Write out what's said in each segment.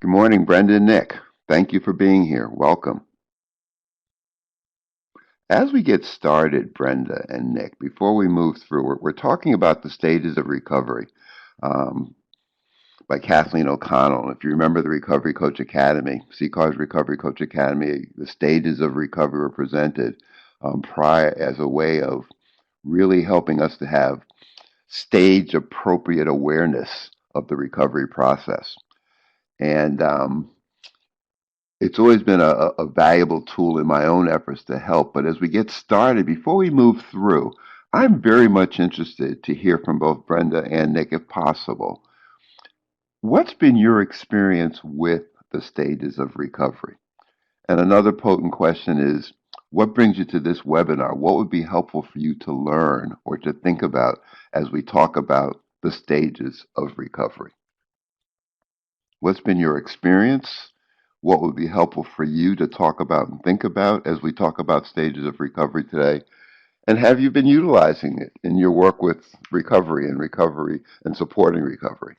Good morning, Brenda and Nick. Thank you for being here. Welcome. As we get started, Brenda and Nick, before we move through, we're talking about the stages of recovery um, by Kathleen O'Connell. If you remember the Recovery Coach Academy, CCAR's Recovery Coach Academy, the stages of recovery were presented prior as a way of really helping us to have stage appropriate awareness of the recovery process. And it's always been a valuable tool in my own efforts to help. But as we get started, before we move through, I'm very much interested to hear from both Brenda and Nick, if possible. What's been your experience with the stages of recovery? And another potent question is, what brings you to this webinar? What would be helpful for you to learn or to think about as we talk about the stages of recovery? What's been your experience? What would be helpful for you to talk about and think about as we talk about stages of recovery today? And have you been utilizing it in your work with recovery and supporting recovery?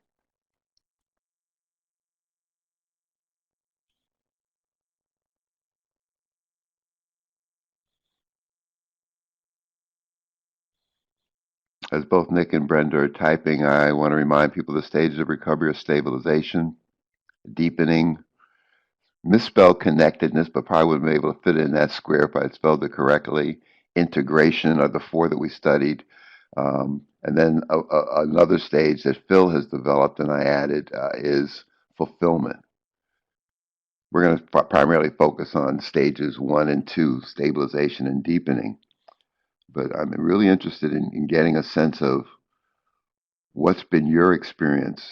As both Nick and Brenda are typing, I want to remind people the stages of recovery are stabilization, deepening, misspelled connectedness, but probably wouldn't be able to fit it in that square if I had spelled it correctly. Integration are the four that we studied. And then another stage that Phil has developed and I added is fulfillment. We're going to primarily focus on stages one and two, stabilization and deepening. But I'm really interested in getting a sense of what's been your experience.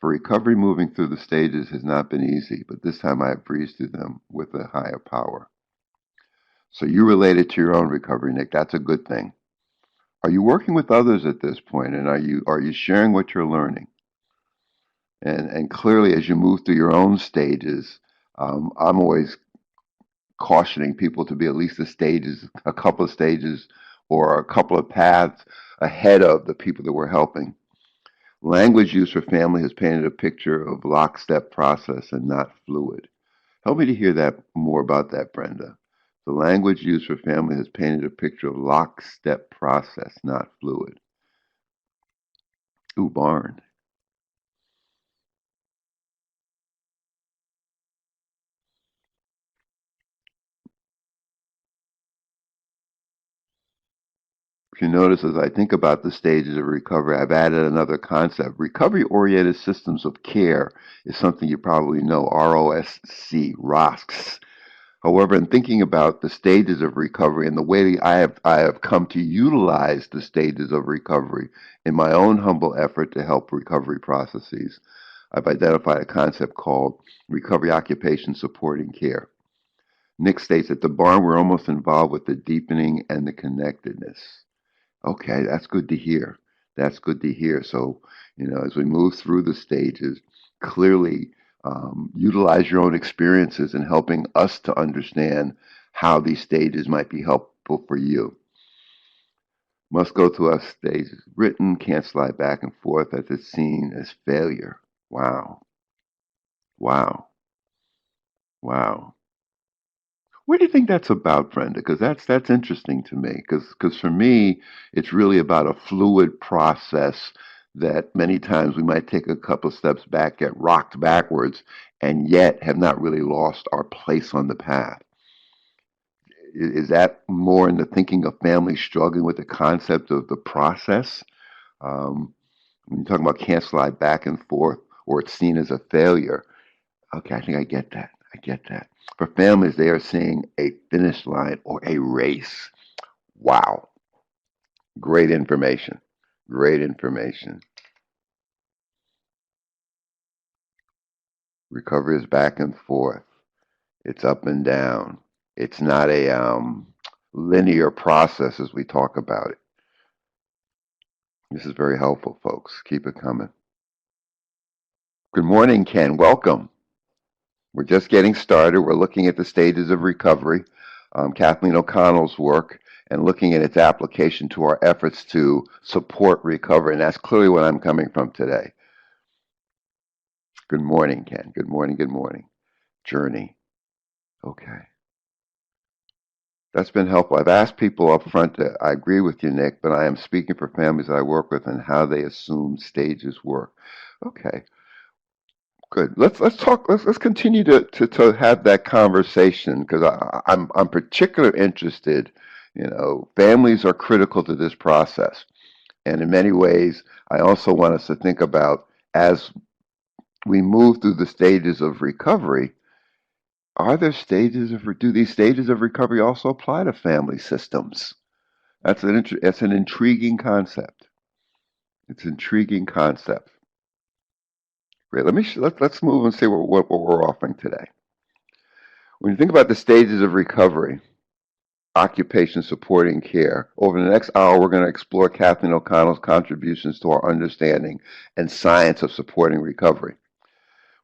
For recovery, moving through the stages has not been easy, but this time I have breezed through them with a higher power. So you related to your own recovery, Nick. That's a good thing. Are you working with others at this point, and are you sharing what you're learning? And clearly, as you move through your own stages, I'm always cautioning people to be at least a couple of stages, or a couple of paths ahead of the people that we're helping. Language use for family has painted a picture of lockstep process and not fluid. Help me to hear that more about that, Brenda. The language used for family has painted a picture of lockstep process, not fluid. Ooh, barn. If you notice, as I think about the stages of recovery, I've added another concept. Recovery-oriented systems of care is something you probably know, ROSC, ROSCs. However, in thinking about the stages of recovery and the way I have come to utilize the stages of recovery in my own humble effort to help recovery processes, I've identified a concept called recovery occupation supporting care. Nick states at the barn we're almost involved with the deepening and the connectedness. Okay, that's good to hear. That's good to hear. So, as we move through the stages, clearly utilize your own experiences in helping us to understand how these stages might be helpful for you. Must go through our stages. Written, can't slide back and forth as it's seen as failure. Wow. Wow. Wow. What do you think that's about, Brenda? Because that's interesting to me. Because for me, it's really about a fluid process that many times we might take a couple of steps back, get rocked backwards, and yet have not really lost our place on the path. Is that more in the thinking of families struggling with the concept of the process? Um, when you're talking about can't slide back and forth, or it's seen as a failure. Okay, I think I get that. I get that. For families, they are seeing a finish line or a race. Wow. Great information. Great information. Recovery is back and forth. It's up and down. It's not a linear process as we talk about it. This is very helpful, folks. Keep it coming. Good morning, Ken. Welcome. We're just getting started. We're looking at the stages of recovery, Kathleen O'Connell's work, and looking at its application to our efforts to support recovery. And that's clearly what I'm coming from today. Good morning, Ken. Good morning. Good morning. Journey. Okay. That's been helpful. I've asked people up front to, I agree with you, Nick, but I am speaking for families that I work with and how they assume stages work. Okay, good. Let's talk. Let's continue to have that conversation because I'm particularly interested. Families are critical to this process, and in many ways, I also want us to think about as we move through the stages of recovery. Are there stages of do these stages of recovery also apply to family systems? That's an intriguing concept. It's an intriguing concept. Great. Let's move and see what we're offering today. When you think about the stages of recovery, occupation supporting care, over the next hour, we're going to explore Kathleen O'Connell's contributions to our understanding and science of supporting recovery.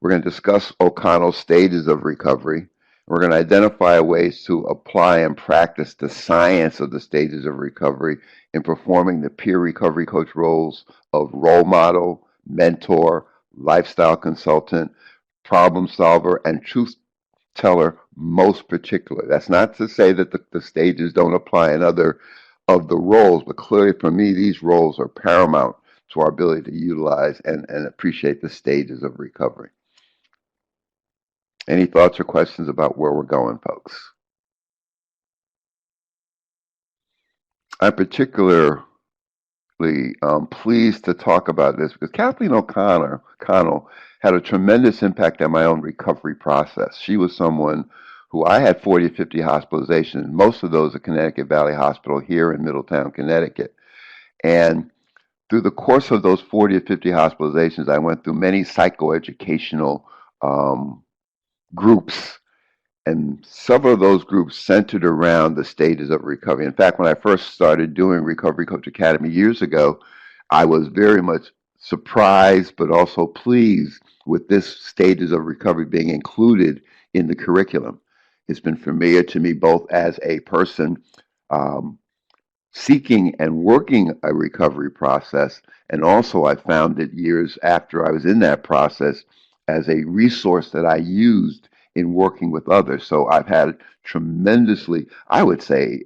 We're going to discuss O'Connell's stages of recovery. We're going to identify ways to apply and practice the science of the stages of recovery in performing the peer recovery coach roles of role model, mentor, lifestyle consultant, problem solver, and truth teller most particular. That's not to say that the stages don't apply in other of the roles, but clearly for me, these roles are paramount to our ability to utilize and appreciate the stages of recovery. Any thoughts or questions about where we're going, folks? I'm particularly pleased to talk about this because Kathleen O'Connell had a tremendous impact on my own recovery process. She was someone who I had 40 to 50 hospitalizations, most of those at Connecticut Valley Hospital here in Middletown, Connecticut. And through the course of those 40 to 50 hospitalizations, I went through many psychoeducational groups, and several of those groups centered around the stages of recovery. In fact, when I first started doing Recovery Coach Academy years ago, I was very much surprised but also pleased with this stages of recovery being included in the curriculum. It's been familiar to me both as a person um, seeking and working a recovery process, and also I found it years after I was in that process as a resource that I used in working with others. So I've had tremendously, I would say,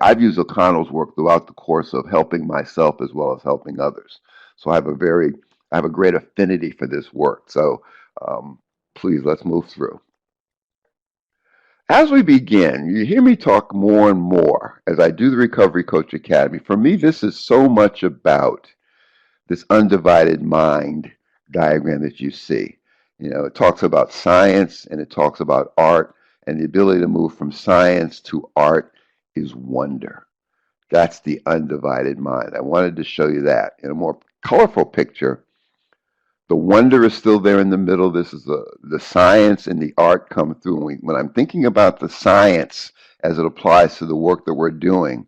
I've used O'Connell's work throughout the course of helping myself as well as helping others. So I have a great affinity for this work. So please, let's move through. As we begin, you hear me talk more and more as I do the Recovery Coach Academy. For me, this is so much about this undivided mind diagram that you see. It talks about science and it talks about art, and the ability to move from science to art is wonder. That's the undivided mind. I wanted to show you that in a more colorful picture. The wonder is still there in the middle. This is the science and the art come through. When I'm thinking about the science as it applies to the work that we're doing,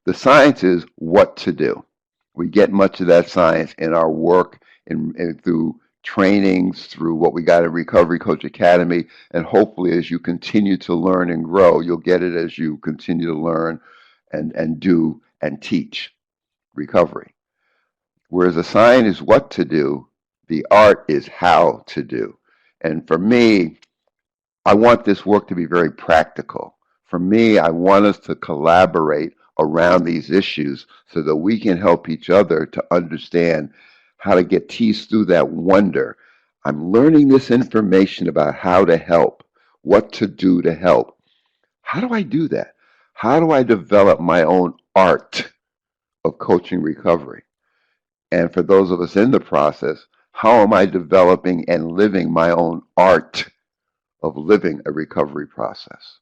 the science is what to do. We get much of that science in our work and through trainings, through what we got at Recovery Coach Academy, and hopefully as you continue to learn and grow, you'll get it as you continue to learn and do and teach recovery. Whereas the science is what to do, the art is how to do. And for me, I want this work to be very practical. For me, I want us to collaborate around these issues so that we can help each other to understand how to get teased through that wonder. I'm learning this information about how to help, what to do to help. How do I do that? How do I develop my own art of coaching recovery? And for those of us in the process, how am I developing and living my own art of living a recovery process?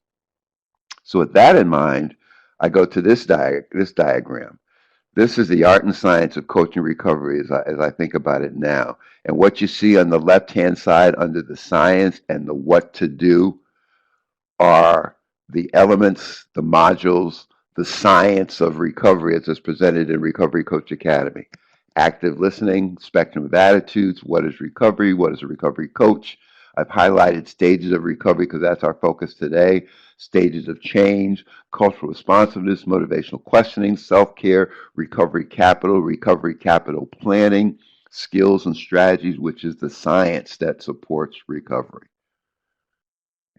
So with that in mind, I go to this diagram. This is the art and science of coaching recovery as I think about it now. And what you see on the left-hand side under the science and the what to do are the elements, the modules, the science of recovery as it's presented in Recovery Coach Academy. Active listening, spectrum of attitudes, what is recovery, what is a recovery coach. I've highlighted stages of recovery because that's our focus today. Stages of change, cultural responsiveness, motivational questioning, self-care, recovery capital planning, skills and strategies, which is the science that supports recovery.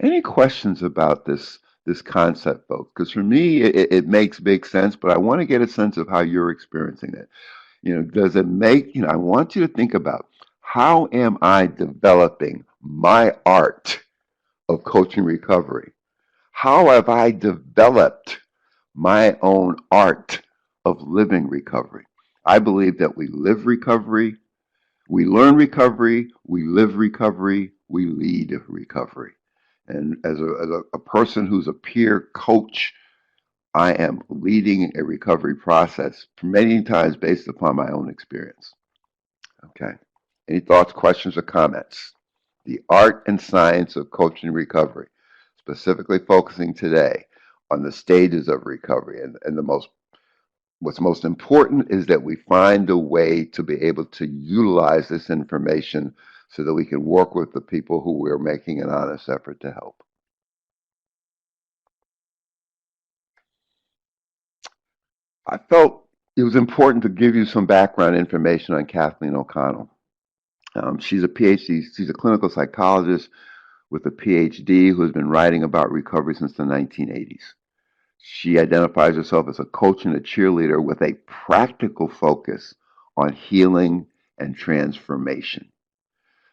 Any questions about this concept, folks? Because for me, it makes big sense, but I want to get a sense of how you're experiencing it. Does it make, I want you to think about how am I developing my art of coaching recovery? How have I developed my own art of living recovery? I believe that we live recovery, we learn recovery, we live recovery, we lead recovery. And as a person who's a peer coach, I am leading a recovery process many times based upon my own experience. Okay. Any thoughts, questions, or comments? The art and science of coaching recovery, specifically focusing today on the stages of recovery. And what's most important is that we find a way to be able to utilize this information so that we can work with the people who we're making an honest effort to help. I felt it was important to give you some background information on Kathleen O'Connell. She's a PhD, she's a clinical psychologist with a PhD who has been writing about recovery since the 1980s. She identifies herself as a coach and a cheerleader with a practical focus on healing and transformation.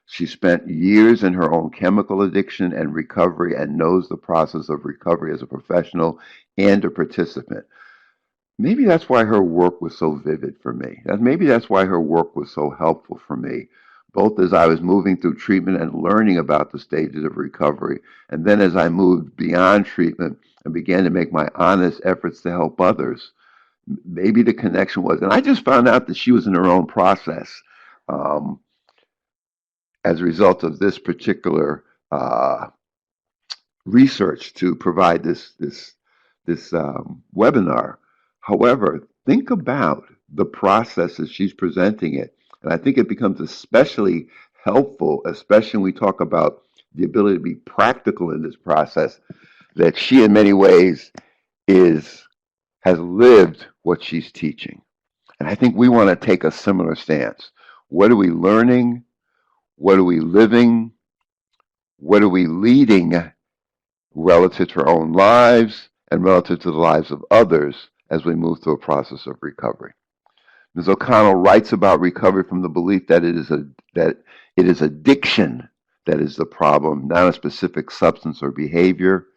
She spent years in her own chemical addiction and recovery and knows the process of recovery as a professional and a participant. Maybe that's why her work was so vivid for me. Maybe that's why her work was so helpful for me, both as I was moving through treatment and learning about the stages of recovery, and then as I moved beyond treatment and began to make my honest efforts to help others. Maybe the connection was, and I just found out that she was in her own process um, as a result of this particular research to provide this webinar. However, think about the process as she's presenting it, and I think it becomes especially helpful, especially when we talk about the ability to be practical in this process. That she, in many ways, is has lived what she's teaching, and I think we want to take a similar stance. What are we learning? What are we living? What are we leading relative to our own lives and relative to the lives of others as we move through a process of recovery? Ms. O'Connell writes about recovery from the belief that it is addiction that is the problem, not a specific substance or behavior.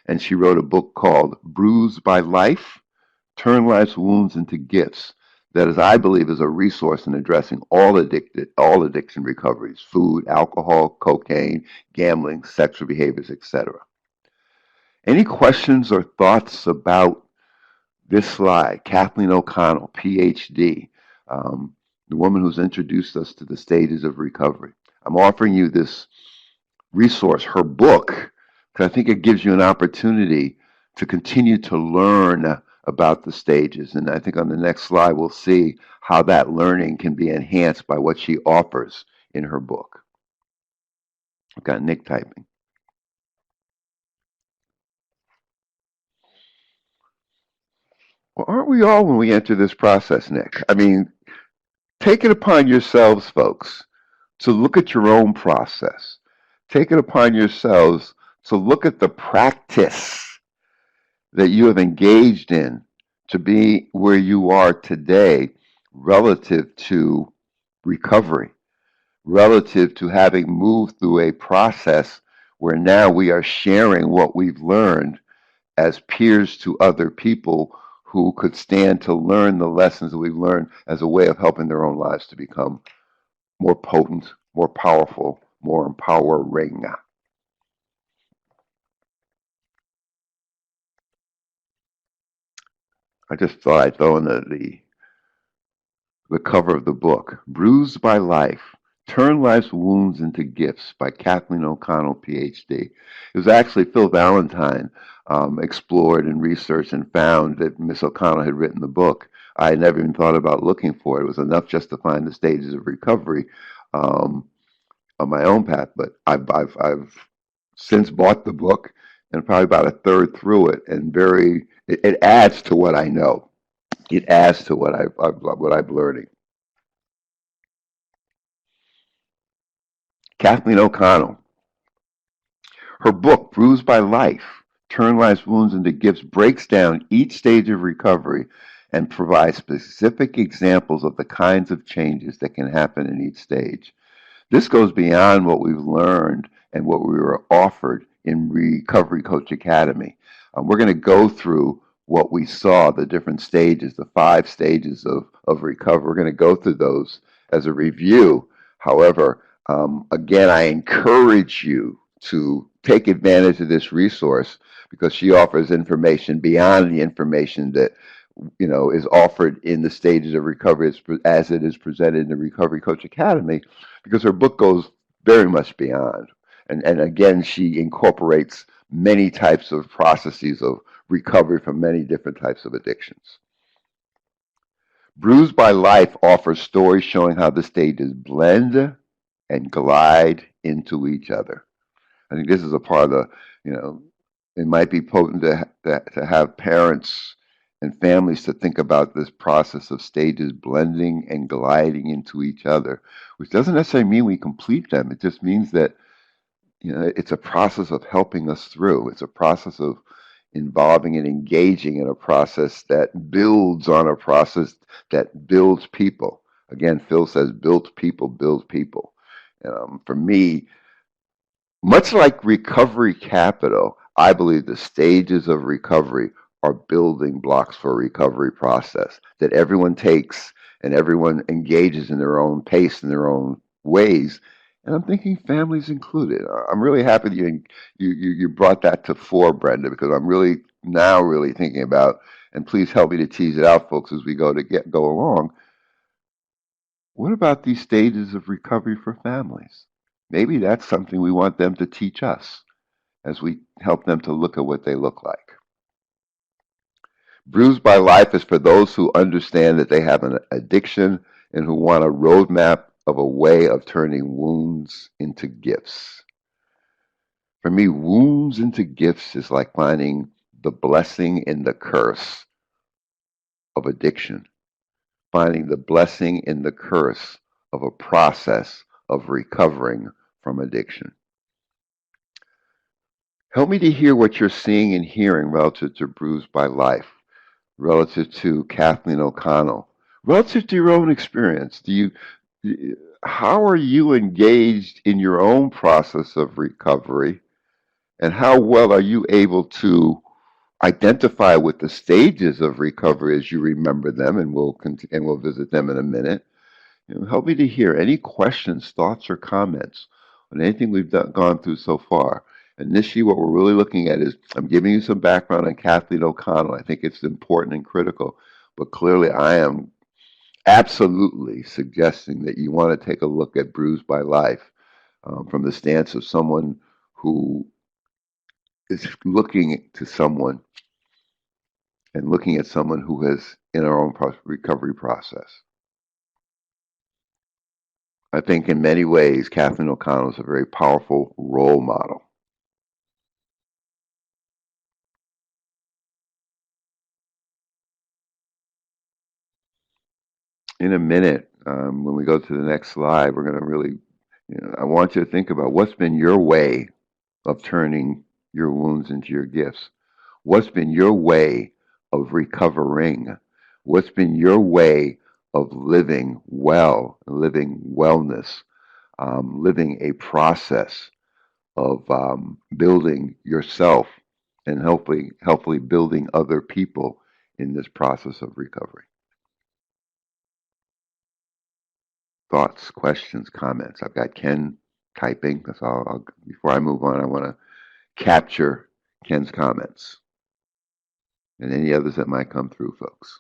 And she wrote a book called Bruised by Life: Turn Life's Wounds into Gifts. That is, I believe, is a resource in addressing all addiction recoveries: food, alcohol, cocaine, gambling, sexual behaviors, etc. Any questions or thoughts about this slide? Kathleen O'Connell, PhD, the woman who's introduced us to the stages of recovery. I'm offering you this resource, her book, because I think it gives you an opportunity to continue to learn about the stages. And I think on the next slide, we'll see how that learning can be enhanced by what she offers in her book. I've got Nick typing. Well, aren't we all when we enter this process, Nick? I mean, take it upon yourselves, folks, to look at your own process. Take it upon yourselves to look at the practice that you have engaged in to be where you are today relative to recovery, relative to having moved through a process where now we are sharing what we've learned as peers to other people who could stand to learn the lessons that we've learned as a way of helping their own lives to become more potent, more powerful, more empowering. I just thought I'd throw in the cover of the book, Bruised by Life: Turn Life's Wounds into Gifts by Kathleen O'Connell, PhD. It was actually Phil Valentine explored and researched and found that Miss O'Connell had written the book. I had never even thought about looking for it. It was enough just to find the stages of recovery on my own path. But I've since bought the book and probably about a third through it, and it adds to what I know. It adds to what I'm learning. Kathleen O'Connell. Her book, Bruised by Life, Turn Life's Wounds into Gifts, breaks down each stage of recovery and provides specific examples of the kinds of changes that can happen in each stage. This goes beyond what we've learned and what we were offered in Recovery Coach Academy. We're going to go through what we saw, the different stages, the 5 stages of recovery. We're going to go through those as a review. However, again, I encourage you to take advantage of this resource because she offers information beyond the information that is offered in the stages of recovery as it is presented in the Recovery Coach Academy, because her book goes very much beyond. And again, she incorporates many types of processes of recovery from many different types of addictions. Bruised by Life offers stories showing how the stages blend and glide into each other. I think this is a part of it might be potent to have parents and families to think about this process of stages blending and gliding into each other, which doesn't necessarily mean we complete them. It just means that it's a process of helping us through. It's a process of involving and engaging in a process that builds on a process that builds people. Again, Phil says, build people, build people. For me, much like Recovery Capital, I believe the stages of recovery are building blocks for a recovery process that everyone takes and everyone engages in their own pace, in their own ways. And I'm thinking families included. I'm really happy that you brought that to fore, Brenda, because I'm really thinking about, and please help me to tease it out, folks, as we go along. What about these stages of recovery for families? Maybe that's something we want them to teach us as we help them to look at what they look like. Bruised by Life is for those who understand that they have an addiction and who want a roadmap of a way of turning wounds into gifts. For me, wounds into gifts is like finding the blessing in the curse of addiction, finding the blessing in the curse of a process of recovering from addiction. Help me to hear what you're seeing and hearing relative to Bruised by Life, relative to Kathleen O'Connell, relative to your own experience. How are you engaged in your own process of recovery, and how well are you able to identify with the stages of recovery as you remember them? And we'll visit them in a minute. Help me to hear any questions, thoughts, or comments on anything we've gone through so far. Initially, what we're really looking at is I'm giving you some background on Kathleen O'Connell. I think it's important and critical, but clearly I am absolutely suggesting that you want to take a look at Bruised by Life from the stance of someone who is looking to someone and looking at someone who has in our own recovery process. I think in many ways, Kathleen O'Connell is a very powerful role model. In a minute, when we go to the next slide, we're going to really, I want you to think about what's been your way of turning your wounds into your gifts. What's been your way of recovering? What's been your way of living well, living wellness, living a process of building yourself and hopefully building other people in this process of recovery? Thoughts, questions, comments. I've got Ken typing. So before I move on, I want to capture Ken's comments and any others that might come through, folks.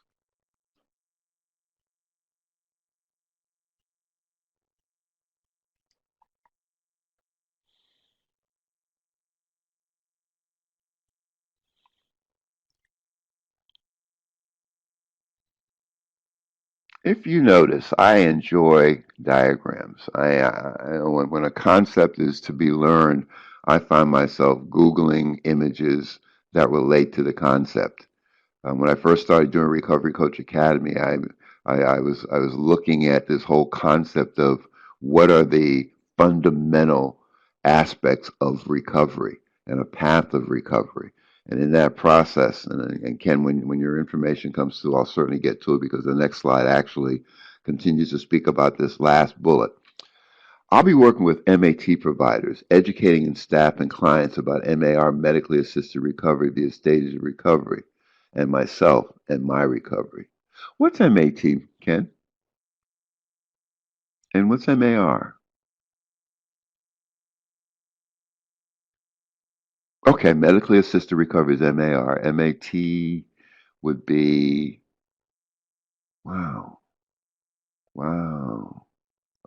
If you notice, I enjoy diagrams. When a concept is to be learned, I find myself Googling images that relate to the concept. When I first started doing Recovery Coach Academy, I was looking at this whole concept of what are the fundamental aspects of recovery and a path of recovery. And in that process, and Ken, when your information comes through, I'll certainly get to it because the next slide actually continues to speak about this last bullet. I'll be working with MAT providers, educating and staff and clients about MAR, medically assisted recovery via stages of recovery, and myself and my recovery. What's MAT, Ken? And what's MAR? Okay, medically assisted recovery is MAR. MAT would be, wow, wow.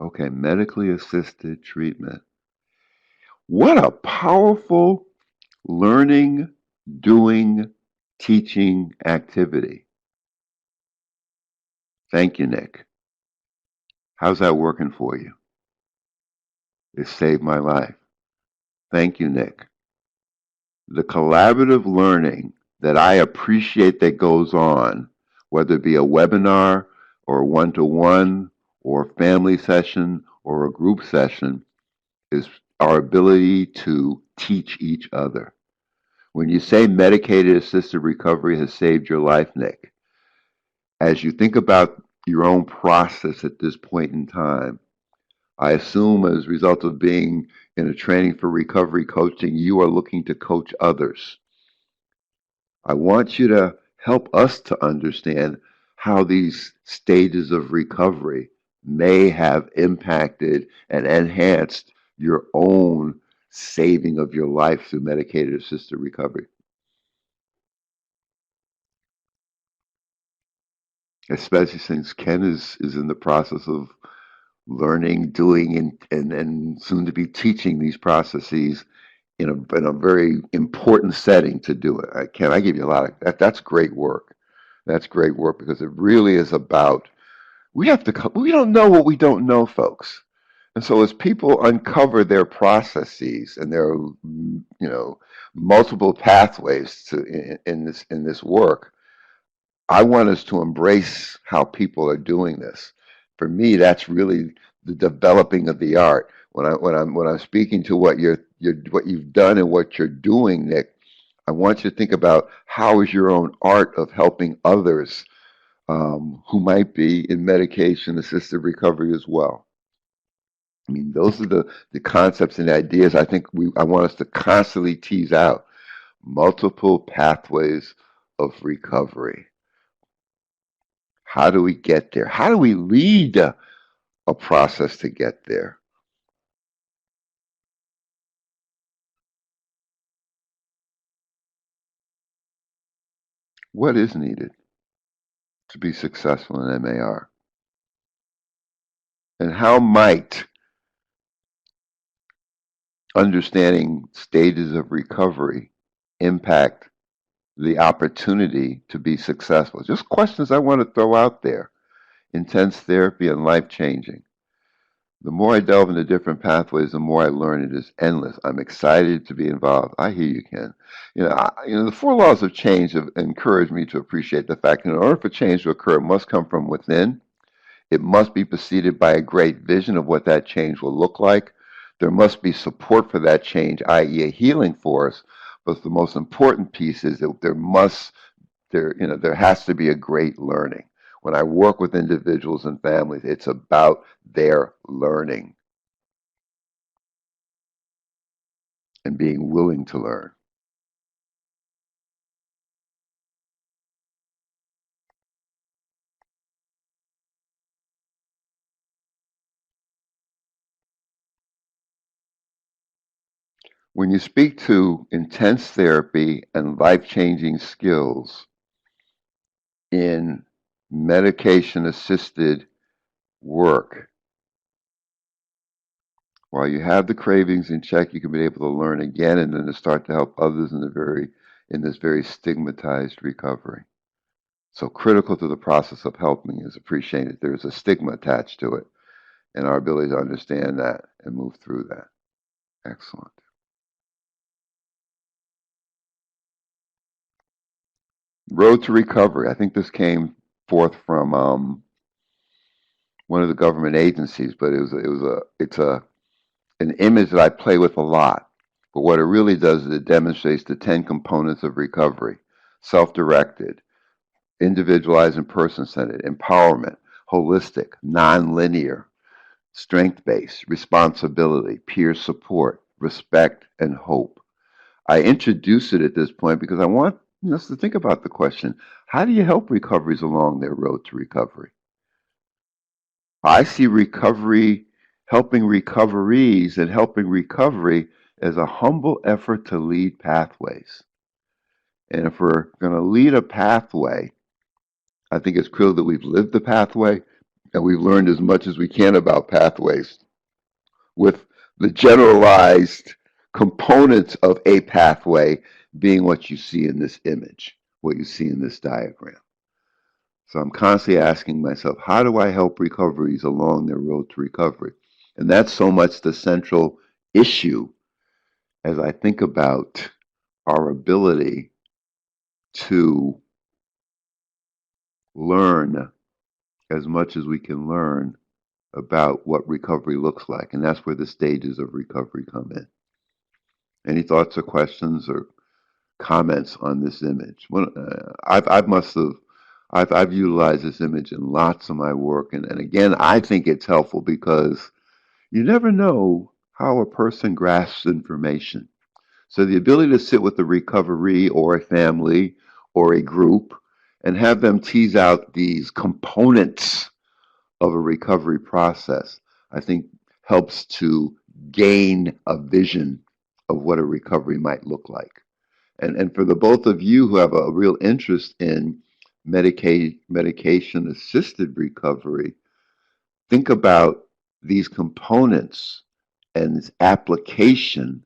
Okay, medically assisted treatment. What a powerful learning, doing, teaching activity. Thank you, Nick. How's that working for you? It saved my life. Thank you, Nick. The collaborative learning that I appreciate that goes on, whether it be a webinar or one-to-one or family session or a group session, is our ability to teach each other. When you say medicated assisted recovery has saved your life, Nick, as you think about your own process at this point in time, I assume as a result of being in a training for recovery coaching, you are looking to coach others. I want you to help us to understand how these stages of recovery may have impacted and enhanced your own saving of your life through medicated assisted recovery. Especially since Ken is in the process of learning, doing, and soon to be teaching these processes in a very important setting to do it. Ken, I give you a lot of that. That's great work. That's great work because it really is about we don't know what we don't know, folks. And so as people uncover their processes and their multiple pathways to in this work, I want us to embrace how people are doing this. For me, that's really the developing of the art. When I'm speaking to what you've done and what you're doing, Nick, I want you to think about how is your own art of helping others who might be in medication assisted recovery as well. I mean, those are the concepts and ideas I want us to constantly tease out. Multiple pathways of recovery. How do we get there? How do we lead a process to get there? What is needed to be successful in MAR? And how might understanding stages of recovery impact the opportunity to be successful? Just questions I want to throw out there. Intense therapy and life changing. The more I delve into different pathways, the more I learn. It is endless. I'm excited to be involved. I hear you, Ken. The four laws of change have encouraged me to appreciate the fact that in order for change to occur, it must come from within. It must be preceded by a great vision of what that change will look like. There must be support for that change, i.e., a healing force. But the most important piece is that there has to be a great learning. When I work with individuals and families, it's about their learning and being willing to learn. When you speak to intense therapy and life-changing skills in medication-assisted work, while you have the cravings in check, you can be able to learn again and then to start to help others in this very stigmatized recovery. So critical to the process of helping is appreciating that there's a stigma attached to it and our ability to understand that and move through that. Excellent. Road to recovery. I think this came forth from one of the government agencies, but it's a an image that I play with a lot. But what it really does is it demonstrates the 10 components of recovery: self-directed, individualized and person-centered, empowerment, holistic, non-linear, strength-based, responsibility, peer support, respect, and hope. I introduce it at this point because I want us to think about the question, how do you help recoveries along their road to recovery? I see recovery, helping recoveries and helping recovery as a humble effort to lead pathways. And if we're going to lead a pathway, I think it's critical that we've lived the pathway and we've learned as much as we can about pathways, with the generalized components of a pathway being what you see in this image, what you see in this diagram. So I'm constantly asking myself, how do I help recoveries along their road to recovery? And that's so much the central issue as I think about our ability to learn as much as we can learn about what recovery looks like. And that's where the stages of recovery come in. Any thoughts or questions or comments on this image? Well, I've utilized this image in lots of my work, and again, I think it's helpful because you never know how a person grasps information. So the ability to sit with a recovery or a family or a group and have them tease out these components of a recovery process, I think helps to gain a vision of what a recovery might look like. And for the both of you who have a real interest in medication assisted recovery, think about these components and its application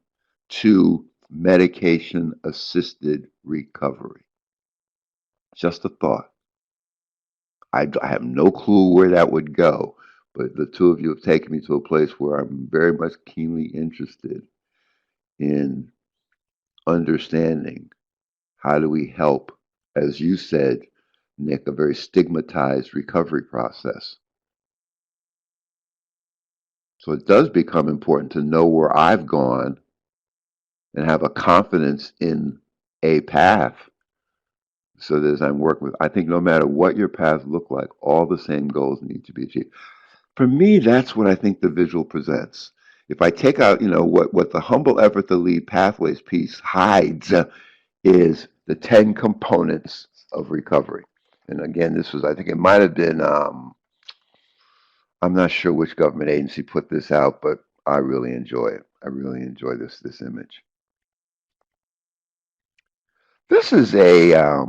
to medication assisted recovery. Just a thought. I have no clue where that would go, but the two of you have taken me to a place where I'm very much keenly interested in understanding how do we help, as you said, Nick, a very stigmatized recovery process. So it does become important to know where I've gone and have a confidence in a path so that as I'm working with, I think no matter what your paths look like, all the same goals need to be achieved. For me, that's what I think the visual presents. If I take out, what the humble effort to lead pathways piece hides is the 10 components of recovery. And again, I think it might have been, I'm not sure which government agency put this out, but I really enjoy it. I really enjoy this image. This is a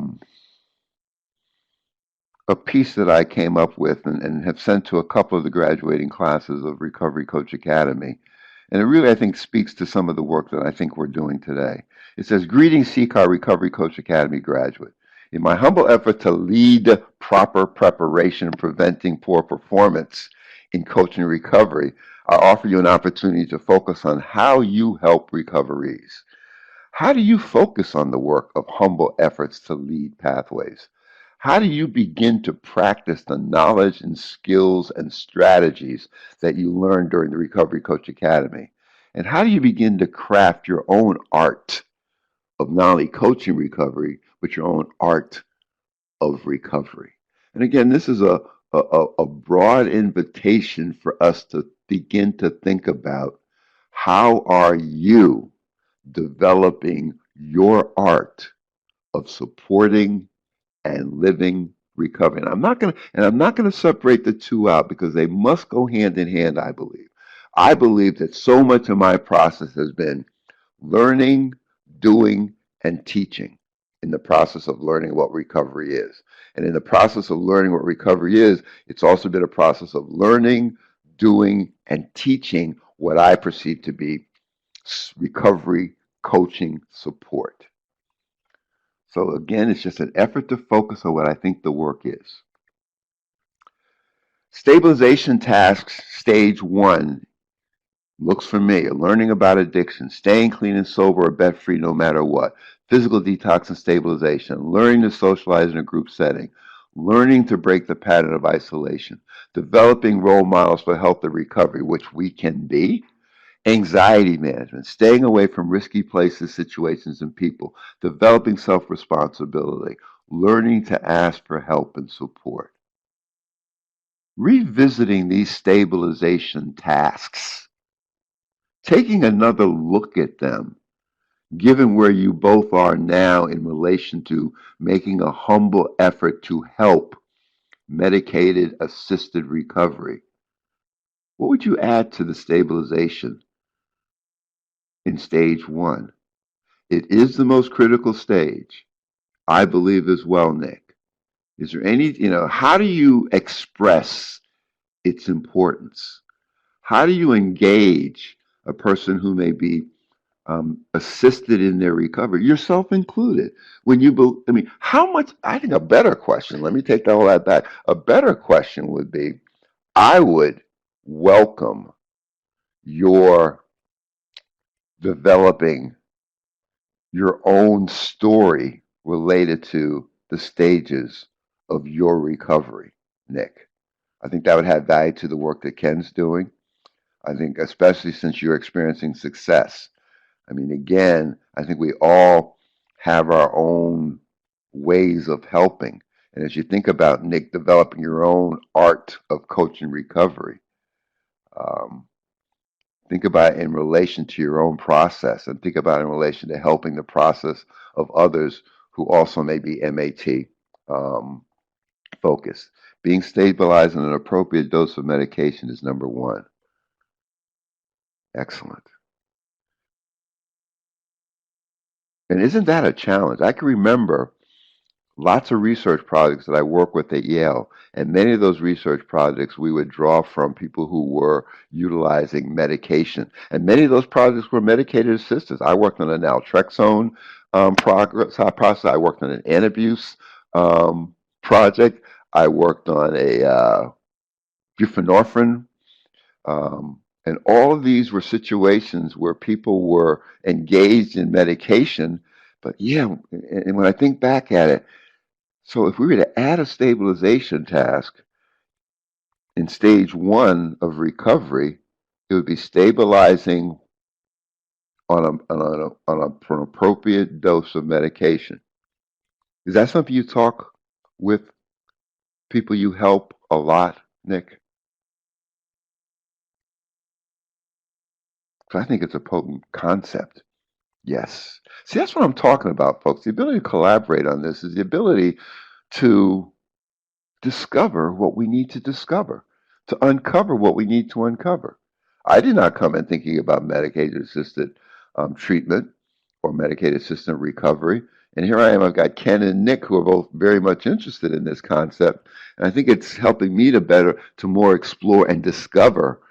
piece that I came up with and have sent to a couple of the graduating classes of Recovery Coach Academy. And it really, I think, speaks to some of the work that I think we're doing today. It says, "Greetings, CCAR Recovery Coach Academy graduate. In my humble effort to lead proper preparation and preventing poor performance in coaching recovery, I offer you an opportunity to focus on how you help recoveries. How do you focus on the work of humble efforts to lead pathways? How do you begin to practice the knowledge and skills and strategies that you learned during the Recovery Coach Academy? And how do you begin to craft your own art of not only coaching recovery, but your own art of recovery?" And again, this is a broad invitation for us to begin to think about, how are you developing your art of supporting and living recovery? And I'm not gonna separate the two out because they must go hand in hand, I believe. I believe that so much of my process has been learning, doing, and teaching in the process of learning what recovery is. And in the process of learning what recovery is, it's also been a process of learning, doing, and teaching what I perceive to be recovery coaching support. So again, it's just an effort to focus on what I think the work is. Stabilization tasks, stage 1, looks for me: learning about addiction, staying clean and sober or bet free no matter what, physical detox and stabilization, learning to socialize in a group setting, learning to break the pattern of isolation, developing role models for health and recovery, which we can be, Anxiety management, staying away from risky places, situations, and people, developing self-responsibility, learning to ask for help and support. Revisiting these stabilization tasks, taking another look at them, given where you both are now in relation to making a humble effort to help medicated assisted recovery. What would you add to the stabilization in stage one? It is the most critical stage, I believe as well, Nick. Is there any, how do you express its importance? How do you engage a person who may be assisted in their recovery, yourself included? When you, how much, I think a better question, let me take all that back. A better question would be, I would welcome your developing your own story related to the stages of your recovery, Nick. I think that would have value to the work that Ken's doing. I think, especially since you're experiencing success. Again, I think we all have our own ways of helping. And as you think about, Nick, developing your own art of coaching recovery, um, think about it in relation to your own process and think about it in relation to helping the process of others who also may be MAT um, focused. Being stabilized on an appropriate dose of medication is number one. Excellent. And isn't that a challenge? I can remember lots of research projects that I work with at Yale, and many of those research projects we would draw from people who were utilizing medication, and many of those projects were medicated assistance. I worked on a naltrexone process. I worked on an antabuse project. I worked on a buprenorphine, and all of these were situations where people were engaged in medication. But yeah, and when I think back at it, so if we were to add a stabilization task in stage one of recovery, it would be stabilizing for an appropriate dose of medication. Is that something you talk with people you help a lot, Nick? 'Cause I think it's a potent concept. Yes. See, that's what I'm talking about, folks. The ability to collaborate on this is the ability to discover what we need to discover, to uncover what we need to uncover. I did not come in thinking about medicated assisted treatment or medicated assisted recovery. And here I am, I've got Ken and Nick who are both very much interested in this concept. And I think it's helping me to more explore and discover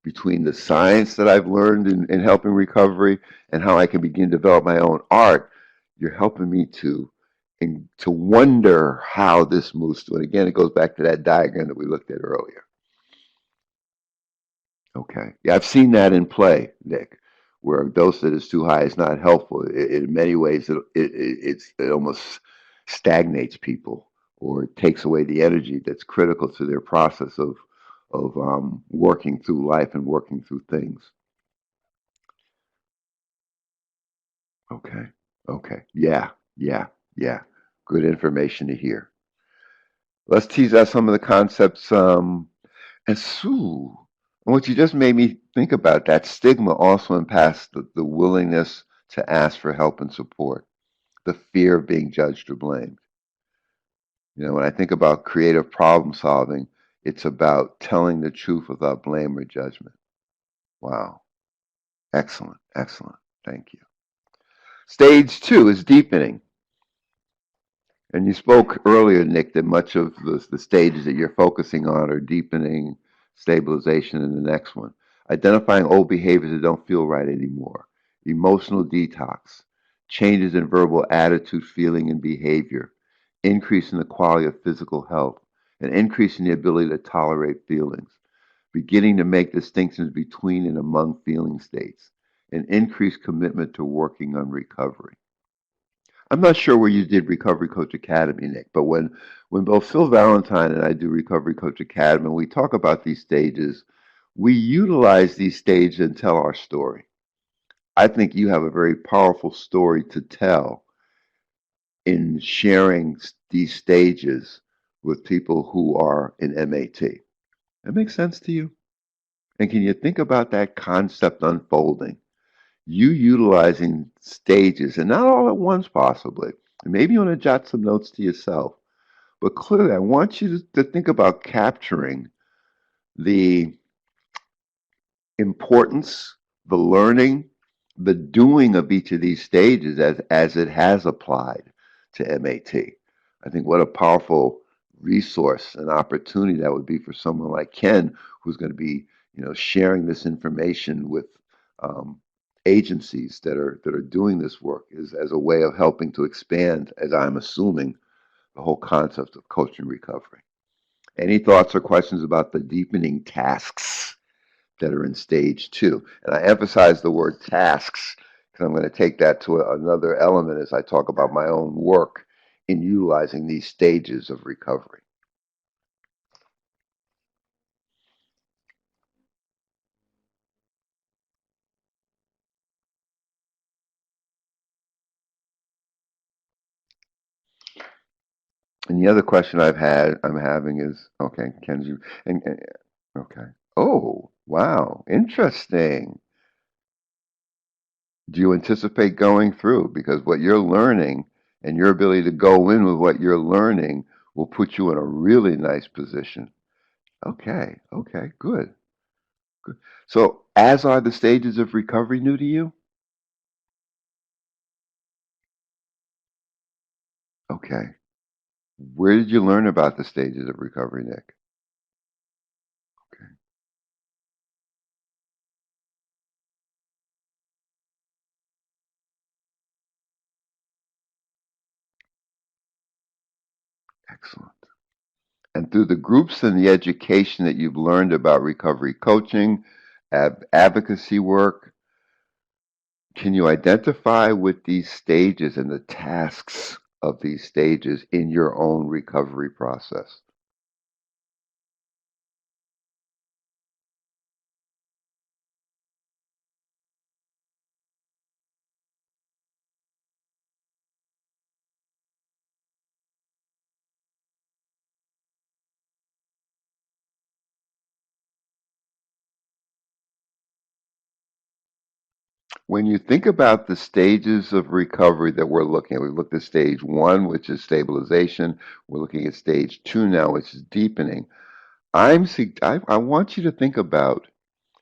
between the science that I've learned in helping recovery and how I can begin to develop my own art. You're helping me to wonder how this moves through. And again, it goes back to that diagram that we looked at earlier. Okay. Yeah, I've seen that in play, Nick, where a dose that is too high is not helpful. In many ways, it almost stagnates people or it takes away the energy that's critical to their process of working through life and working through things. Okay. Okay. Yeah. Yeah. Yeah. Good information to hear. Let's tease out some of the concepts. And Sue, what you just made me think about, that stigma also impacts the willingness to ask for help and support, the fear of being judged or blamed. When I think about creative problem solving, it's about telling the truth without blame or judgment. Wow. Excellent. Excellent. Thank you. Stage two is deepening. And you spoke earlier, Nick, that much of the stages that you're focusing on are deepening, stabilization, and the next one. Identifying old behaviors that don't feel right anymore, emotional detox, changes in verbal attitude, feeling, and behavior, increasing the quality of physical health, and increasing the ability to tolerate feelings, beginning to make distinctions between and among feeling states, and increased commitment to working on recovery. I'm not sure where you did Recovery Coach Academy, Nick, but when both Phil Valentine and I do Recovery Coach Academy, we talk about these stages. We utilize these stages and tell our story. I think you have a very powerful story to tell in sharing these stages with people who are in MAT. That makes sense to you? And can you think about that concept unfolding? You utilizing stages, and not all at once, possibly. And maybe you want to jot some notes to yourself. But clearly, I want you to think about capturing the importance, the learning, the doing of each of these stages as it has applied to MAT. I think what a powerful resource and opportunity that would be for someone like Ken, who's going to be, sharing this information with um, agencies that are doing this work, is as a way of helping to expand, as I'm assuming, the whole concept of coaching recovery. Any thoughts or questions about the deepening tasks that are in stage two? And I emphasize the word tasks because I'm going to take that to another element as I talk about my own work in utilizing these stages of recovery. And the other question I'm having is, okay, Kenji, and okay, oh, wow, interesting. Do you anticipate going through? Because what you're learning and your ability to go in with what you're learning will put you in a really nice position. Okay, okay, good, good. So, as are the stages of recovery new to you? Okay. Where did you learn about the stages of recovery, Nick? Okay, excellent. And through the groups and the education that you've learned about recovery coaching, advocacy work, can you identify with these stages and the tasks of these stages in your own recovery process? When you think about the stages of recovery that we're looking at, we looked at stage one, which is stabilization. We're looking at stage two now, which is deepening. I want you to think about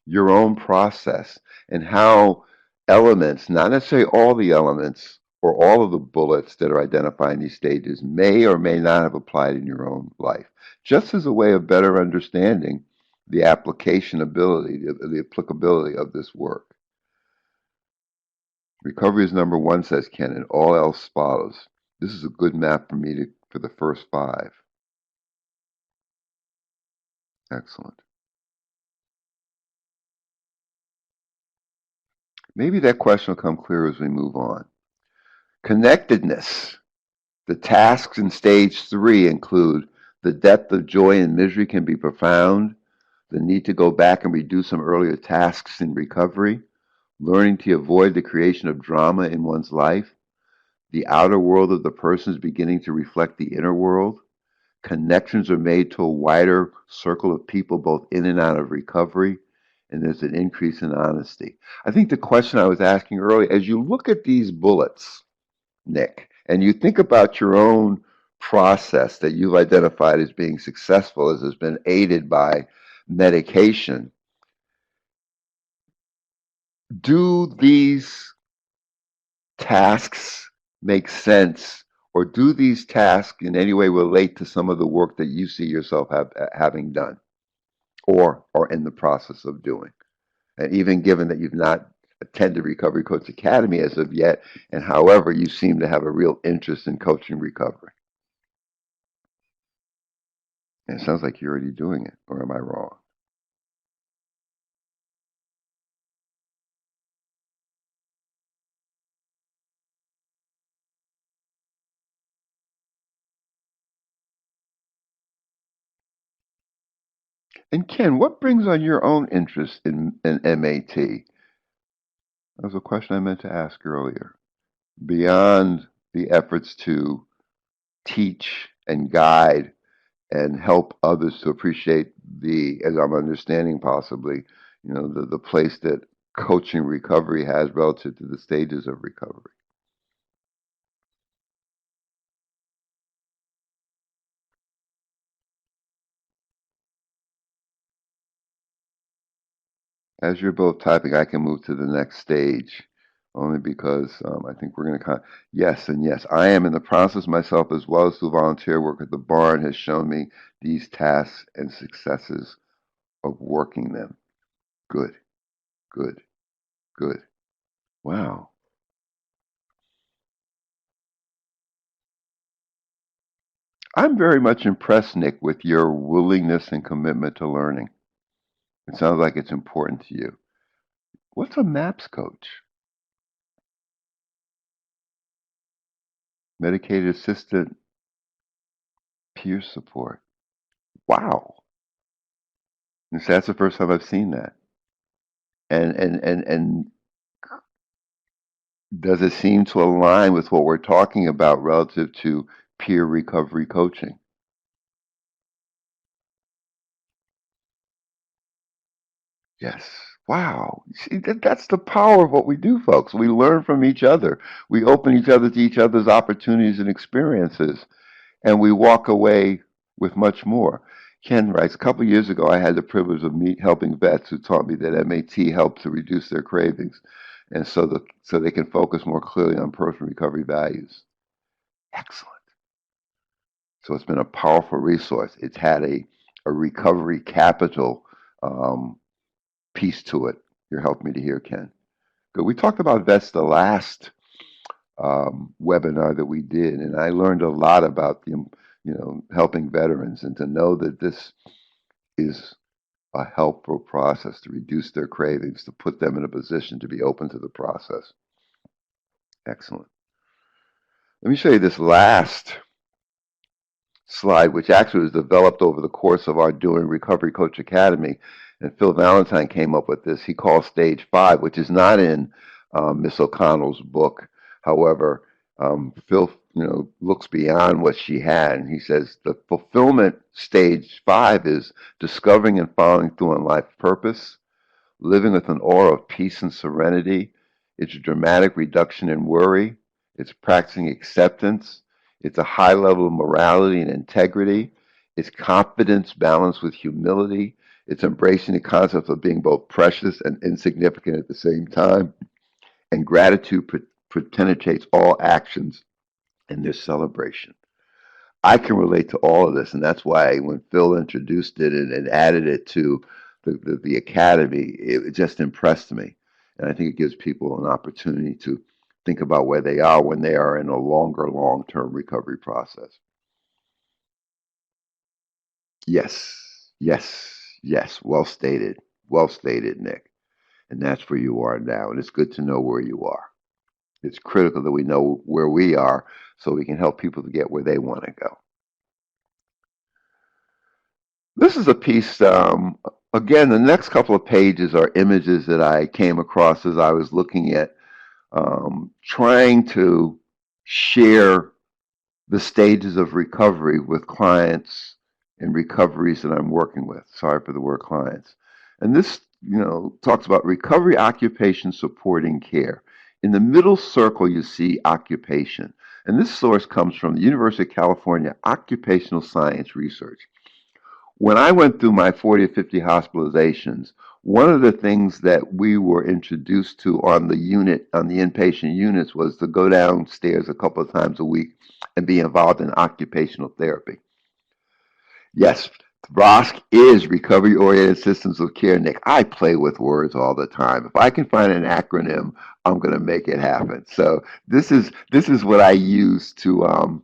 your own process and how elements, not necessarily all the elements or all of the bullets that are identifying these stages, may or may not have applied in your own life, just as a way of better understanding the application ability, the applicability of this work. Recovery is number one, says Ken, and all else follows. This is a good map for me for the first five. Excellent. Maybe that question will come clear as we move on. Connectedness. The tasks in stage three include the depth of joy and misery can be profound, the need to go back and redo some earlier tasks in recovery, learning to avoid the creation of drama in one's life, the outer world of the person is beginning to reflect the inner world, connections are made to a wider circle of people both in and out of recovery, and there's an increase in honesty. I think the question I was asking earlier, as you look at these bullets, Nick, and you think about your own process that you've identified as being successful, as has been aided by medication, do these tasks make sense, or do these tasks in any way relate to some of the work that you see yourself having done or are in the process of doing? And even given that you've not attended Recovery Coach Academy as of yet, and however, you seem to have a real interest in coaching recovery. And it sounds like you're already doing it, or am I wrong? And Ken, what brings on your own interest in MAT? That was a question I meant to ask earlier. Beyond the efforts to teach and guide and help others to appreciate the, as I'm understanding possibly, the place that coaching recovery has relative to the stages of recovery. As you're both typing, I can move to the next stage only because I think we're going to yes and yes. I am in the process myself as well as through volunteer work at the barn has shown me these tasks and successes of working them. Good, good, good. Wow. I'm very much impressed, Nick, with your willingness and commitment to learning. It sounds like it's important to you. What's a MAPS coach? Medicated assistant peer support. Wow. And so that's the first time I've seen that. And does it seem to align with what we're talking about relative to peer recovery coaching? Yes. Wow. See, that's the power of what we do, folks. We learn from each other. We open each other to each other's opportunities and experiences, and we walk away with much more. Ken writes, a couple of years ago, I had the privilege of helping vets who taught me that MAT helped to reduce their cravings, and so they can focus more clearly on personal recovery values. Excellent. So it's been a powerful resource. It's had a recovery capital um, piece to it. You're helping me to hear, Ken. Good. We talked about vets the last webinar that we did, and I learned a lot about helping veterans, and to know that this is a helpful process to reduce their cravings, to put them in a position to be open to the process. Excellent. Let me show you this last slide, which actually was developed over the course of our Doing Recovery Coach Academy. And Phil Valentine came up with this. He calls stage 5, which is not in Miss O'Connell's book. However, Phil, looks beyond what she had, and he says the fulfillment stage 5 is discovering and following through on life purpose, living with an aura of peace and serenity. It's a dramatic reduction in worry. It's practicing acceptance. It's a high level of morality and integrity. It's confidence balanced with humility. It's embracing the concept of being both precious and insignificant at the same time. And gratitude penetrates all actions in their celebration. I can relate to all of this, and that's why when Phil introduced it and added it to the academy, it just impressed me. And I think it gives people an opportunity to think about where they are when they are in a longer, long-term recovery process. Yes, yes, yes. Well stated, Nick. And that's where you are now. And it's good to know where you are. It's critical that we know where we are so we can help people to get where they want to go. This is a piece, again, the next couple of pages are images that I came across as I was looking at trying to share the stages of recovery with clients and recoveries that I'm working with. Sorry for the word clients. And this, talks about recovery, occupation, supporting care. In the middle circle, you see occupation. And this source comes from the University of California Occupational Science Research. When I went through my 40 or 50 hospitalizations, one of the things that we were introduced to on the inpatient units, was to go downstairs a couple of times a week and be involved in occupational therapy. Yes, ROSC is Recovery Oriented Systems of Care, Nick. I play with words all the time. If I can find an acronym, I'm going to make it happen. So this is what I use to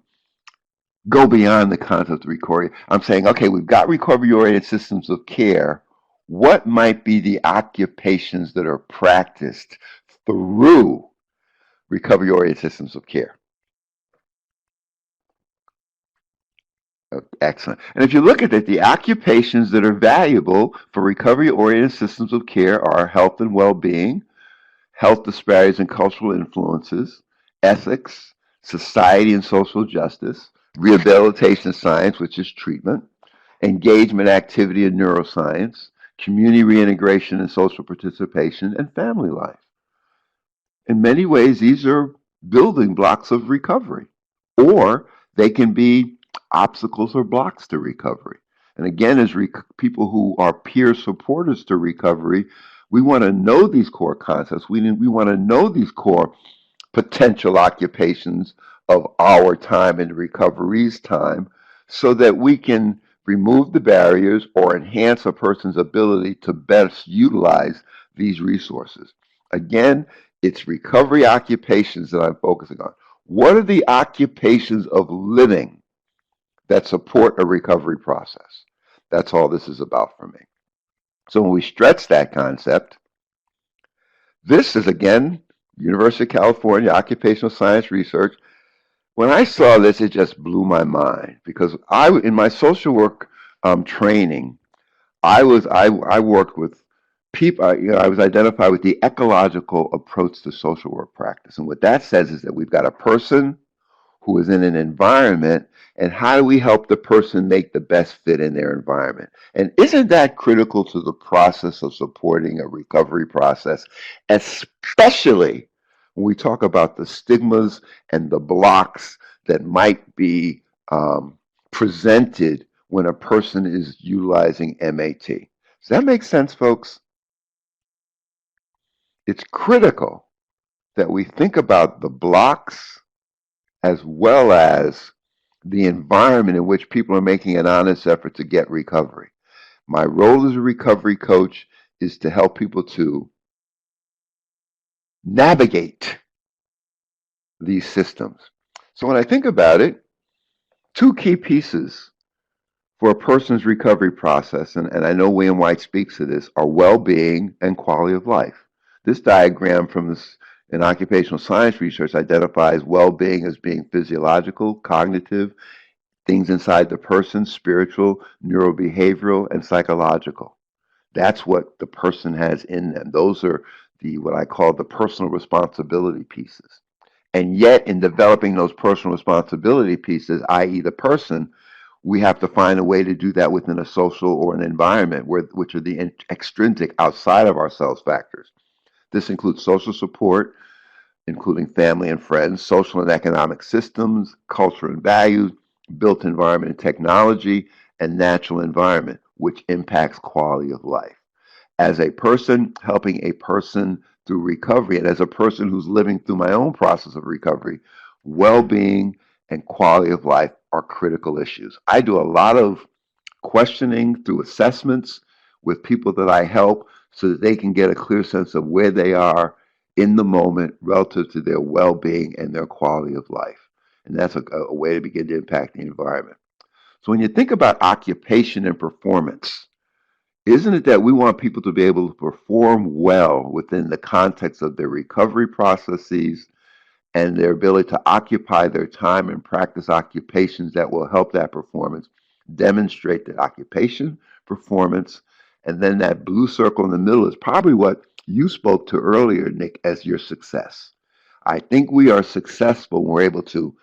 go beyond the concept of recovery. I'm saying, okay, we've got recovery-oriented systems of care. What might be the occupations that are practiced through recovery-oriented systems of care? Excellent. And if you look at it, the occupations that are valuable for recovery-oriented systems of care are health and well-being, health disparities and cultural influences, ethics, society and social justice, rehabilitation science, which is treatment, engagement, activity, and neuroscience, community reintegration and social participation, and family life. In many ways, these are building blocks of recovery, or they can be obstacles or blocks to recovery. And again, as people who are peer supporters to recovery, we want to know these core concepts. We want to know these core potential occupations of our time and recovery's time so that we can remove the barriers or enhance a person's ability to best utilize these resources. Again, it's recovery occupations that I'm focusing on. What are the occupations of living that support a recovery process? That's all this is about for me. So when we stretch that concept, this is again University of California Occupational Science Research. When I saw this, it just blew my mind because in my social work training, I worked with people. I was identified with the ecological approach to social work practice, and what that says is that we've got a person who is in an environment, and how do we help the person make the best fit in their environment? And isn't that critical to the process of supporting a recovery process, especially when we talk about the stigmas and the blocks that might be presented when a person is utilizing MAT? Does that make sense, folks? It's critical that we think about the blocks as well as the environment in which people are making an honest effort to get recovery. My role as a recovery coach is to help people to navigate these systems. So when I think about it, two key pieces for a person's recovery process, and I know William White speaks to this, are well-being and quality of life. This diagram from this in occupational science research identifies well-being as being physiological, cognitive, things inside the person, spiritual, neurobehavioral, and psychological. That's what the person has in them. Those are the what I call the personal responsibility pieces. And yet, in developing those personal responsibility pieces, i.e., the person, we have to find a way to do that within a social or an environment which are the extrinsic, outside of ourselves factors. This includes social support, including family and friends, social and economic systems, culture and values, built environment and technology, and natural environment, which impacts quality of life. As a person helping a person through recovery, and as a person who's living through my own process of recovery, well-being and quality of life are critical issues. I do a lot of questioning through assessments with people that I help so that they can get a clear sense of where they are in the moment relative to their well-being and their quality of life. And that's a way to begin to impact the environment. So when you think about occupation and performance, isn't it that we want people to be able to perform well within the context of their recovery processes and their ability to occupy their time and practice occupations that will help that performance demonstrate that occupation, performance, and then that blue circle in the middle is probably what you spoke to earlier, Nick, as your success. I think we are successful when we're able to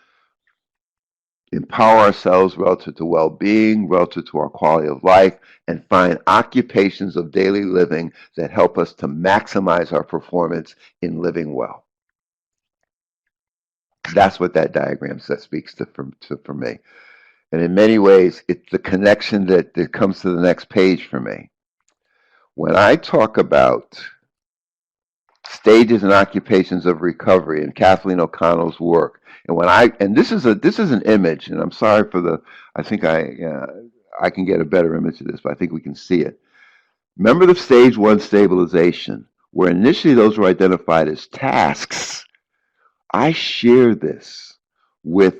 empower ourselves relative to well-being, relative to our quality of life, and find occupations of daily living that help us to maximize our performance in living well. That's what that diagram speaks to for me. And in many ways, it's the connection that comes to the next page for me. When I talk about stages and occupations of recovery in Kathleen O'Connell's work, and this is an image, and I'm sorry for I think I can get a better image of this, but I think we can see it. Remember the stage one stabilization, where initially those were identified as tasks. I share this with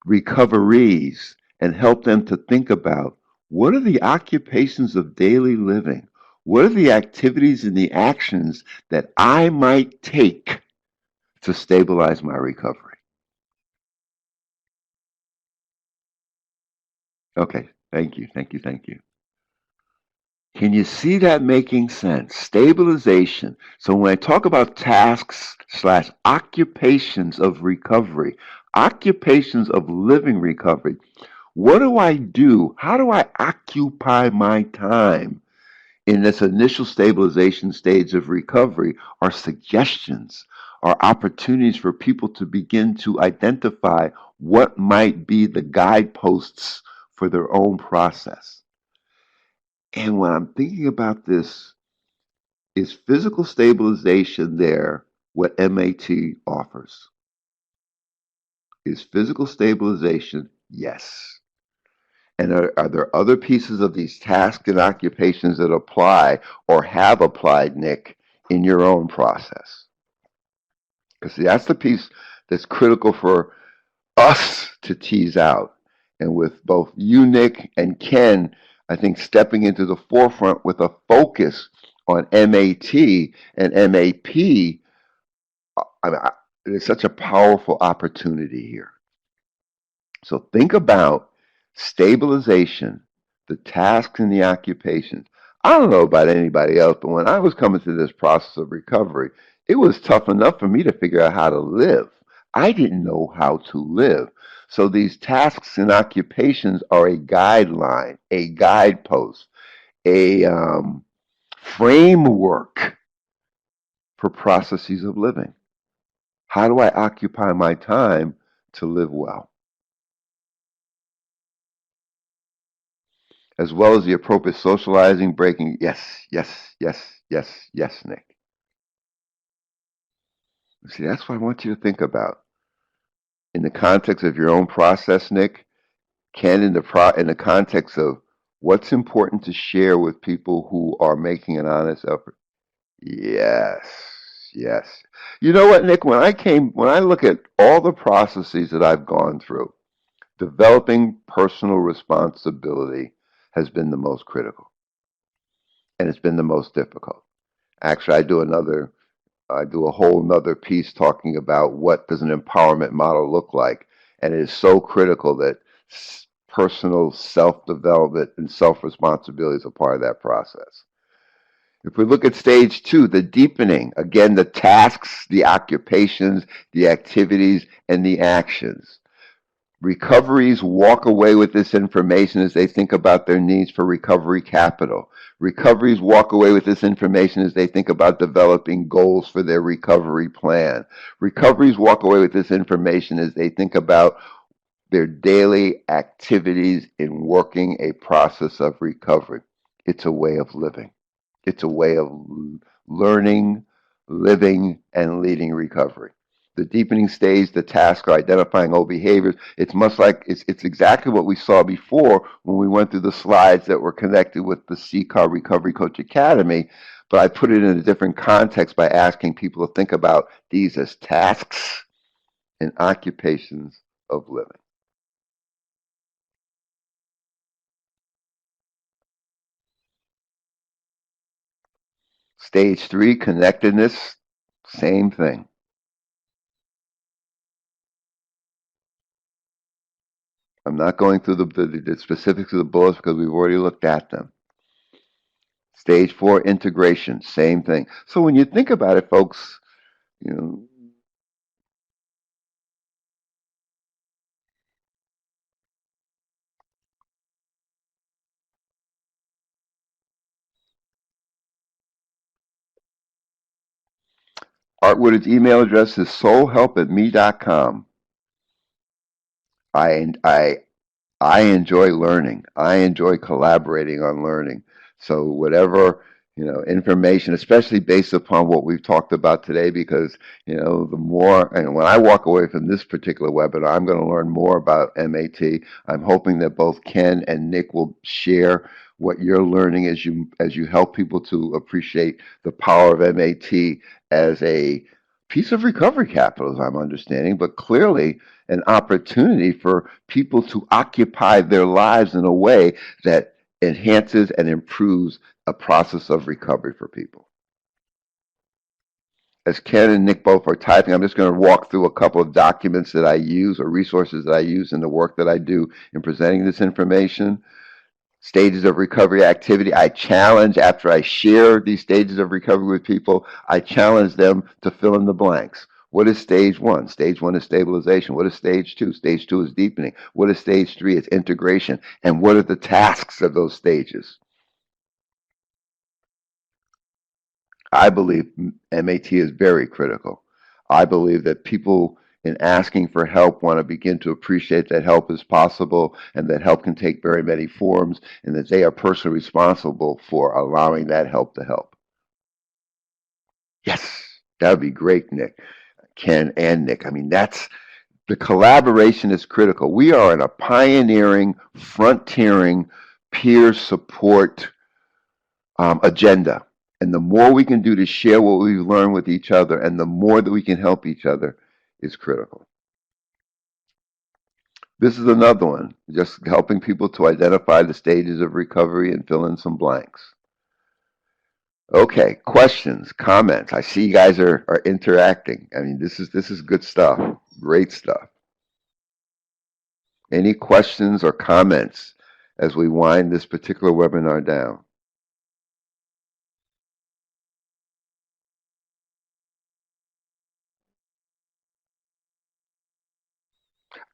recoverees and help them to think about what are the occupations of daily living? What are the activities and the actions that I might take to stabilize my recovery? Okay. Thank you. Thank you. Thank you. Can you see that making sense? Stabilization. So when I talk about tasks slash occupations of recovery, occupations of living recovery, what do I do? How do I occupy my time in this initial stabilization stage of recovery? Are suggestions, are opportunities for people to begin to identify what might be the guideposts for their own process. And when I'm thinking about this, is physical stabilization there what MAT offers? Is physical stabilization? Yes. And are there other pieces of these tasks and occupations that apply or have applied, Nick, in your own process? Because that's the piece that's critical for us to tease out. And with both you, Nick, and Ken, I think stepping into the forefront with a focus on MAT and MAP, I mean, there's such a powerful opportunity here. So think about stabilization, the tasks and the occupations. I don't know about anybody else, but when I was coming through this process of recovery, it was tough enough for me to figure out how to live. I didn't know how to live. So these tasks and occupations are a guideline, a guidepost, a framework for processes of living. How do I occupy my time to live well? As well as the appropriate socializing, breaking. Yes, yes, yes, yes, yes, Nick. See, that's what I want you to think about in the context of your own process, Nick. Can in the context of what's important to share with people who are making an honest effort. Yes, yes. You know what, Nick? When I look at all the processes that I've gone through, developing personal responsibility has been the most critical, and it's been the most difficult. Actually, I do a whole nother piece talking about what does an empowerment model look like, and it is so critical that personal self-development and self-responsibility is a part of that process. If we look at stage two, the deepening, again, the tasks, the occupations, the activities, and the actions. Recoveries walk away with this information as they think about their needs for recovery capital. Recoveries walk away with this information as they think about developing goals for their recovery plan. Recoveries walk away with this information as they think about their daily activities in working a process of recovery. It's a way of living. It's a way of learning, living, and leading recovery. The deepening stage, the task of identifying old behaviors, it's much like it's exactly what we saw before when we went through the slides that were connected with the CCAR Recovery Coach Academy, but I put it in a different context by asking people to think about these as tasks and occupations of living. Stage three, connectedness, same thing. I'm not going through the specifics of the bullets because we've already looked at them. Stage four, integration, same thing. So when you think about it, folks, you know, Art Woodard's email address is soulhelp@me.com. I I enjoy learning. I enjoy collaborating on learning. So whatever, information, especially based upon what we've talked about today, because, the more, and when I walk away from this particular webinar, I'm going to learn more about MAT. I'm hoping that both Ken and Nick will share what you're learning as you help people to appreciate the power of MAT as a piece of recovery capital, as I'm understanding, but clearly an opportunity for people to occupy their lives in a way that enhances and improves a process of recovery for people. as Ken and Nick both are typing, I'm just going to walk through a couple of documents that I use or resources that I use in the work that I do in presenting this information. Stages of recovery activity. I challenge, after I share these stages of recovery with people, I challenge them to fill in the blanks. What is stage one? Stage one is stabilization. What is stage two? Stage two is deepening. What is stage three? It's integration. And what are the tasks of those stages? I believe MAT is very critical. I believe that people in asking for help want to begin to appreciate that help is possible and that help can take very many forms and that they are personally responsible for allowing that help to help. Yes, that would be great, Nick, Ken, and Nick. I mean, that's the collaboration is critical. We are in a pioneering, frontiering peer support agenda. And the more we can do to share what we've learned with each other and the more that we can help each other is critical. This is another one, just helping people to identify the stages of recovery and fill in some blanks. Okay, questions, comments. I see you guys are interacting. I mean, this is good stuff. Great stuff. Any questions or comments as we wind this particular webinar down?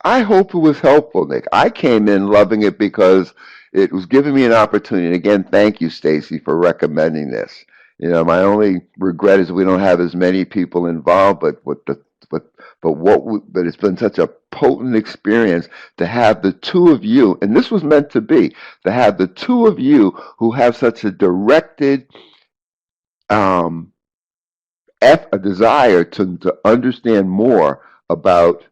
I hope it was helpful, Nick. I came in loving it because it was giving me an opportunity. And again, thank you, Stacy, for recommending this. You know, my only regret is we don't have as many people involved, but but it's been such a potent experience to have the two of you, and this was meant to be, to have the two of you who have such a directed um, a desire to understand more about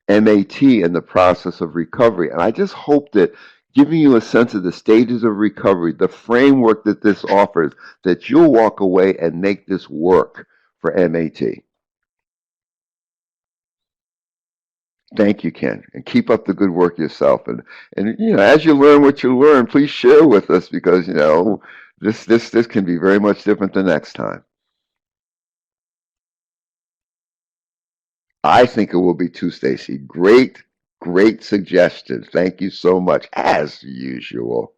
MAT and the process of recovery. And I just hope that giving you a sense of the stages of recovery, the framework that this offers, that you'll walk away and make this work for MAT. Thank you, Ken, and keep up the good work yourself. And you know, as you learn what you learn, please share with us because you know this can be very much different the next time. I think it will be too, Stacy. Great suggestion. Thank you so much, as usual.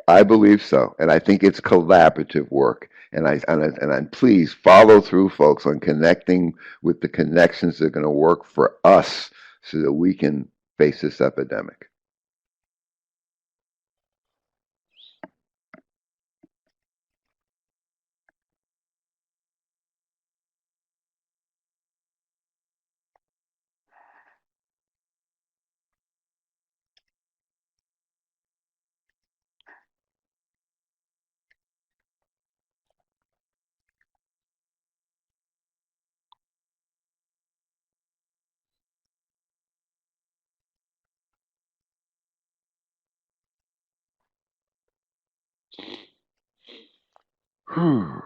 I believe so, and I think it's collaborative work. And I'm please follow through, folks, on connecting with the connections that are going to work for us, so that we can face this epidemic. Whew.